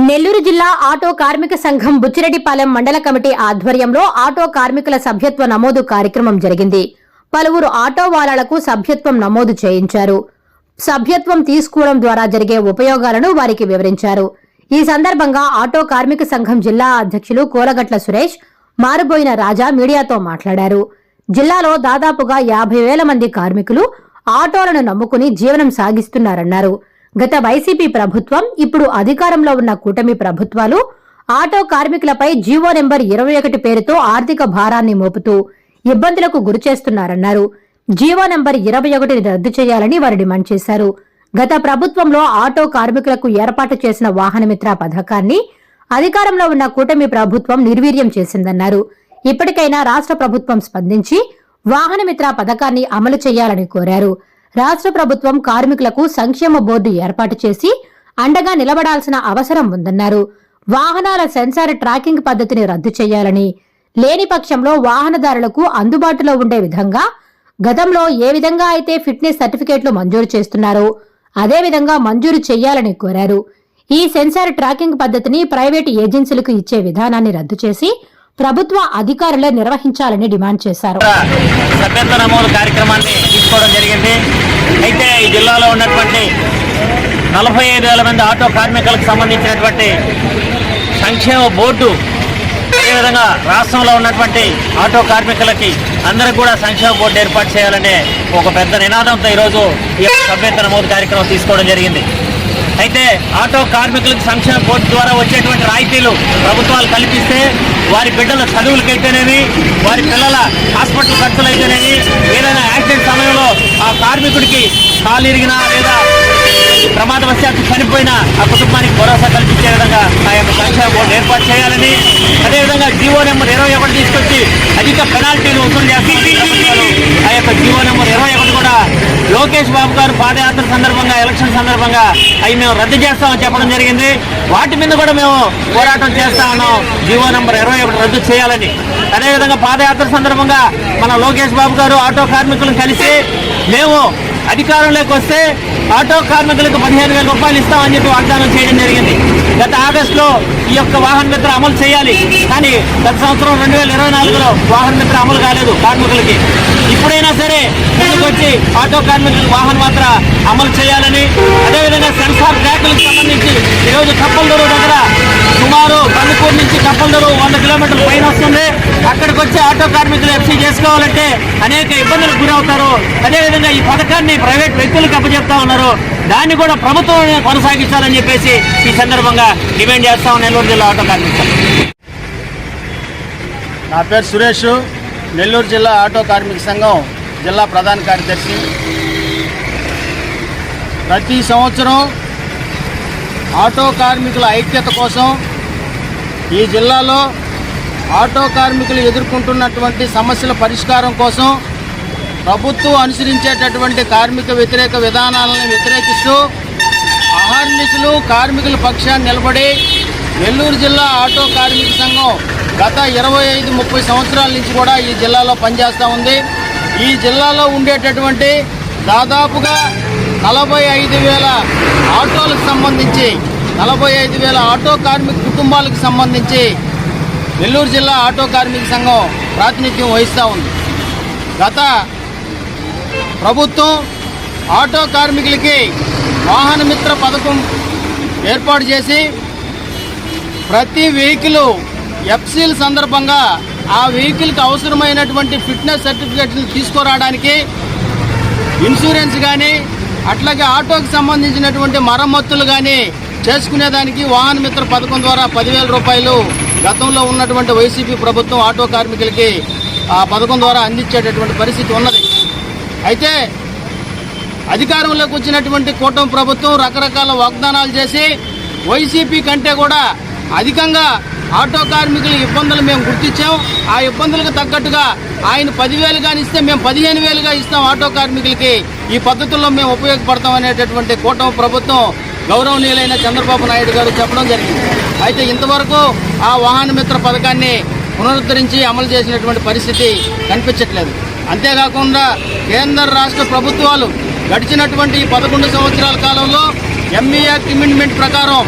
నెల్లూరు జిల్లా ఆటో కార్మిక సంఘం బుచ్చిరెడ్డిపాలెం మండల కమిటీ ఆధ్వర్యంలో ఆటో కార్మికుల సభ్యత్వ నమోదు కార్యక్రమం జరిగింది. పలువురు ఆటో వాలాలకు సభ్యత్వం నమోదు చేయించారు. సభ్యత్వం తీసుకోవడం ద్వారా జరిగే ఉపయోగాలను వారికి వివరించారు. ఈ సందర్భంగా ఆటో కార్మిక సంఘం జిల్లా అధ్యక్షులు కోలగట్ల సురేష్, మారుబోయిన రాజా మీడియాతో మాట్లాడారు. జిల్లాలో దాదాపుగా 50,000 మంది కార్మికులు ఆటోలను నమ్ముకుని జీవనం సాగిస్తున్నారన్నారు. గత వైసీపీ ప్రభుత్వం, ఇప్పుడు అధికారంలో ఉన్న కూటమి ప్రభుత్వాలు ఆటో కార్మికులపై జీవో నెంబర్ 21 పేరుతో ఆర్థిక భారాన్ని మోపుతూ ఇబ్బందులకు గురిచేస్తున్నారన్నారు. జీవో నెంబర్ 21ని రద్దు చేయాలని వారు డిమాండ్ చేశారు. గత ప్రభుత్వంలో ఆటో కార్మికులకు ఏర్పాటు చేసిన వాహనమిత్ర పథకాన్ని అధికారంలో ఉన్న కూటమి ప్రభుత్వం నిర్వీర్యం చేసిందన్నారు. ఇప్పటికైనా రాష్ట్ర ప్రభుత్వం స్పందించి వాహనమిత్ర పథకాన్ని అమలు చేయాలని కోరారు. రాష్ట్ర ప్రభుత్వం కార్మికులకు సంక్షేమ బోర్డు ఏర్పాటు చేసి అండగా నిలబడాల్సిన అవసరం ఉందన్నారు. వాహనాల సెన్సార్ ట్రాకింగ్ పద్ధతిని రద్దు చేయాలని, లేని పక్షంలో వాహనదారులకు అందుబాటులో ఉండే విధంగా గతంలో ఏ విధంగా అయితే ఫిట్నెస్ సర్టిఫికేట్లు మంజూరు చేస్తున్నారో అదే విధంగా మంజూరు చేయాలని కోరారు. ఈ సెన్సార్ ట్రాకింగ్ పద్ధతిని ప్రైవేటు ఏజెన్సీలకు ఇచ్చే విధానాన్ని రద్దు చేసి ప్రభుత్వ అధికారులే నిర్వహించాలని డిమాండ్ చేశారు. సభ్యత్వ నమోదు కార్యక్రమాన్ని తీసుకోవడం జరిగింది. అయితే ఈ జిల్లాలో ఉన్నటువంటి 45,000 మంది ఆటో కార్మికులకు సంబంధించినటువంటి సంక్షేమ బోర్డు, అదేవిధంగా రాష్ట్రంలో ఉన్నటువంటి ఆటో కార్మికులకి అందరికి కూడా సంక్షేమ బోర్డు ఏర్పాటు చేయాలనే ఒక పెద్ద నినాదంతో ఈరోజు ఈ సభ్యత్వ నమోదు కార్యక్రమం తీసుకోవడం జరిగింది. అయితే ఆటో కార్మికులకు సంక్షేమ బోర్డు ద్వారా వచ్చేటువంటి రాయితీలు ప్రభుత్వాలు కల్పిస్తే వారి బిడ్డల చదువులకైతేనేమి, వారి పిల్లల హాస్పిటల్ ఖర్చులైతేనేమి, ఏదైనా యాక్సిడెంట్ సమయంలో ఆ కార్మికుడికి కాలు ఇరిగినా లేదా ప్రమాదవశాత్తు చనిపోయినా ఆ కుటుంబానికి భరోసా కల్పించే విధంగా ఆ యొక్క సంక్షేమ బోర్డు ఏర్పాటు చేయాలని, అదేవిధంగా జీవో నెంబర్ 21 తీసుకొచ్చి అధిక పెనాల్టీలు వసూలు చేస్తున్న ప్రభుత్వాలు ఆ యొక్క జీవో నెంబర్ 21 కూడా లోకేష్ బాబు గారు పాదయాత్ర సందర్భంగా, ఎలక్షన్ సందర్భంగా అవి మేము రద్దు చేస్తామని చెప్పడం జరిగింది. వాటి మీద కూడా మేము పోరాటం చేస్తా ఉన్నాం, జీవో నెంబర్ 21 రద్దు చేయాలని. అదేవిధంగా పాదయాత్ర సందర్భంగా మన లోకేష్ బాబు గారు ఆటో కార్మికులను కలిసి మేము అధికారంలోకి వస్తే ఆటో కార్మికులకు 15,000 రూపాయలు ఇస్తామని చెప్పి వాగ్దానం చేయడం జరిగింది. గత ఆగస్టులో ఈ యొక్క వాహన మిత్ర అమలు చేయాలి, కానీ గత సంవత్సరం 2024లో వాహన మిత్ర అమలు కాలేదు కార్మికులకి. ఇప్పుడైనా సరే ముందుకొచ్చి ఆటో కార్మికులకు వాహన మాత్ర అమలు చేయాలని, అదేవిధంగా సెన్సార్ ట్రాకులకు సంబంధించి ఈరోజు కప్పలదొరు దగ్గర సుమారు కందుకూరు నుంచి కప్పలదొరు 100 కిలోమీటర్ల పైన వస్తుంది. అక్కడికి వచ్చి ఆటో కార్మికులు ఎఫ్సీ చేసుకోవాలంటే అనేక ఇబ్బందులకు గురవుతారు. అదేవిధంగా ఈ పథకాన్ని ప్రైవేట్ వ్యక్తులకు అప్పచెప్తా ఉన్నారు. దాన్ని కూడా ప్రభుత్వం కొనసాగించాలని చెప్పేసి ఈ సందర్భంగా డిమాండ్ చేస్తాం నెల్లూరు జిల్లా ఆటో కార్మికులు. నా పేరు సురేష్, నెల్లూరు జిల్లా ఆటో కార్మిక సంఘం జిల్లా ప్రధాన కార్యదర్శి. ప్రతి సంవత్సరం ఆటో కార్మికుల ఐక్యత కోసం ఈ జిల్లాలో ఆటో కార్మికులు ఎదుర్కొంటున్నటువంటి సమస్యల పరిష్కారం కోసం ప్రభుత్వం అనుసరించేటటువంటి కార్మిక వ్యతిరేక విధానాలను వ్యతిరేకిస్తూ అహర్నిశలు కార్మికుల పక్షాన్ని నిలబడి నెల్లూరు జిల్లా ఆటో కార్మిక సంఘం గత 25-30 సంవత్సరాల నుంచి కూడా ఈ జిల్లాలో పనిచేస్తూ ఉంది. ఈ జిల్లాలో ఉండేటటువంటి దాదాపుగా 45,000 ఆటోలకు సంబంధించి 45,000 ఆటో కార్మిక కుటుంబాలకు సంబంధించి నెల్లూరు జిల్లా ఆటో కార్మిక సంఘం ప్రాతినిధ్యం వహిస్తూ ఉంది. గత ప్రభుత్వం ఆటో కార్మికులకి వాహన మిత్ర పథకం ఏర్పాటు చేసి ప్రతి వెహికల్ ఎఫ్సీల సందర్భంగా ఆ వెహికల్కి అవసరమైనటువంటి ఫిట్నెస్ సర్టిఫికేట్లు తీసుకురావడానికి, ఇన్సూరెన్స్ కానీ అట్లాగే ఆటోకి సంబంధించినటువంటి మరమ్మతులు కానీ చేసుకునేదానికి వాహన మిత్ర పథకం ద్వారా 10,000 రూపాయలు గతంలో ఉన్నటువంటి వైసీపీ ప్రభుత్వం ఆటో కార్మికులకి ఆ పథకం ద్వారా అందించేటటువంటి పరిస్థితి ఉన్నది. అయితే అధికారంలోకి వచ్చినటువంటి కూటమి ప్రభుత్వం రకరకాల వాగ్దానాలు చేసి వైసీపీ కంటే కూడా అధికంగా ఆటో కార్మికుల ఇబ్బందులు మేము గుర్తించాం. ఆ ఇబ్బందులకు తగ్గట్టుగా ఆయన 10,000 కానీ ఇస్తే మేము 15,000గా ఇస్తాం ఆటో కార్మికులకి, ఈ పద్ధతుల్లో మేము ఉపయోగపడతాం అనేటటువంటి కూటమి ప్రభుత్వం గౌరవనీయులైన చంద్రబాబు నాయుడు గారు చెప్పడం జరిగింది. అయితే ఇంతవరకు ఆ వాహన మిత్ర పథకాన్ని పునరుద్ధరించి అమలు చేసినటువంటి పరిస్థితి కనిపించట్లేదు. అంతేకాకుండా కేంద్ర రాష్ట్ర ప్రభుత్వాలు గడిచినటువంటి 11 సంవత్సరాల కాలంలో ఎంఈ యాక్ట్ అమెండ్మెంట్ ప్రకారం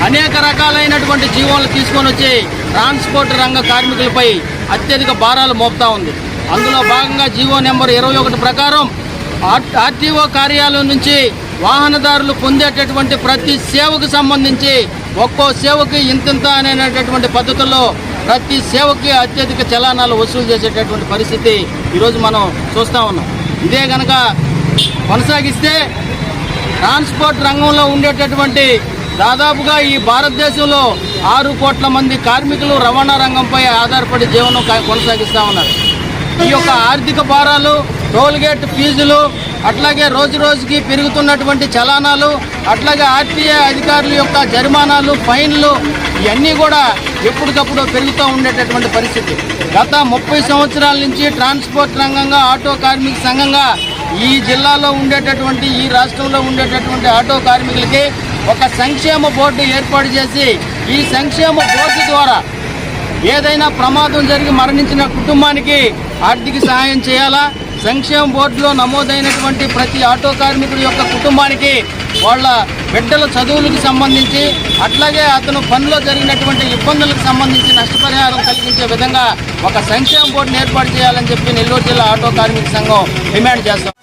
అనేక రకాలైనటువంటి జీవోలు తీసుకొని వచ్చి ట్రాన్స్పోర్ట్ రంగ కార్మికులపై అత్యధిక భారాలు మోపుతా ఉంది. అందులో భాగంగా జీవో నెంబర్ 21 ప్రకారం ఆర్టీఓ కార్యాలయం నుంచి వాహనదారులు పొందేటటువంటి ప్రతి సేవకు సంబంధించి ఒక్కో సేవకి ఇంతింత అనేటటువంటి పద్ధతుల్లో ప్రతి సేవకి అత్యధిక చలానాలు వసూలు చేసేటటువంటి పరిస్థితి ఈరోజు మనం చూస్తూ ఉన్నాం. ఇదే కనుక కొనసాగిస్తే ట్రాన్స్పోర్ట్ రంగంలో ఉండేటటువంటి దాదాపుగా ఈ భారతదేశంలో 6 కోట్ల మంది కార్మికులు రవాణా రంగంపై ఆధారపడి జీవనం కొనసాగిస్తూ ఉన్నారు. ఈ యొక్క ఆర్థిక భారాలు, టోల్గేట్ ఫీజులు, అట్లాగే రోజు రోజుకి పెరుగుతున్నటువంటి చలానాలు, అట్లాగే ఆర్టీఏ అధికారుల యొక్క జరిమానాలు, ఫైన్లు ఇవన్నీ కూడా ఎప్పటికప్పుడు పెరుగుతూ ఉండేటటువంటి పరిస్థితి. గత 30 సంవత్సరాల నుంచి ట్రాన్స్పోర్ట్ రంగంగా ఆటో కార్మిక సంఘంగా ఈ జిల్లాలో ఉండేటటువంటి, ఈ రాష్ట్రంలో ఉండేటటువంటి ఆటో కార్మికులకి ఒక సంక్షేమ బోర్డు ఏర్పాటు చేసి ఈ సంక్షేమ బోర్డు ద్వారా ఏదైనా ప్రమాదం జరిగి మరణించిన కుటుంబానికి ఆర్థిక సహాయం చేయాలా, సంక్షేమ బోర్డులో నమోదైనటువంటి ప్రతి ఆటో కార్మికుడి యొక్క కుటుంబానికి వాళ్ళ బిడ్డల చదువులకు సంబంధించి, అట్లాగే అతను పనిలో జరిగినటువంటి ఇబ్బందులకు సంబంధించి నష్టపరిహారం కలిగించే విధంగా ఒక సంక్షేమ బోర్డును ఏర్పాటు చేయాలని చెప్పి నెల్లూరు జిల్లా ఆటో కార్మిక సంఘం డిమాండ్ చేస్తాం.